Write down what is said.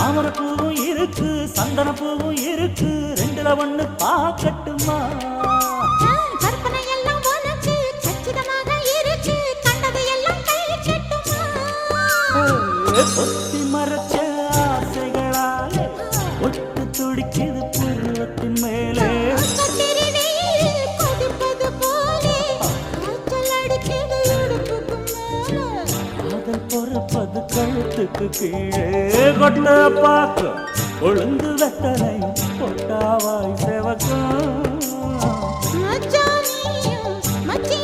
தாமரை பூவும் இருக்கு சந்தன பூவும் இருக்கு ரெண்டுல ஒண்ணு பாக்கட்டுமா கற்பனை எல்லாம் உனக்கு சச்சிதமாக இருக்கு கண்டது எல்லாம் கை கட்டுமா பொத்தி மறைச்ச ஆசைகளாலே ஒட்டு துடிக்குது புருவத்தின் மேலே கொதிப்பது போலே காய்ச்சல் அடிக்குது இடுப்புக்கு மேலே காதல் பொறுப்பது கழுத்துக்கு கீழே கொட்ட பார்க்க ஒழுங்கு வெத்தனையும் கொட்டாவாய் செவக்கும் மச்சானியும் மச்சி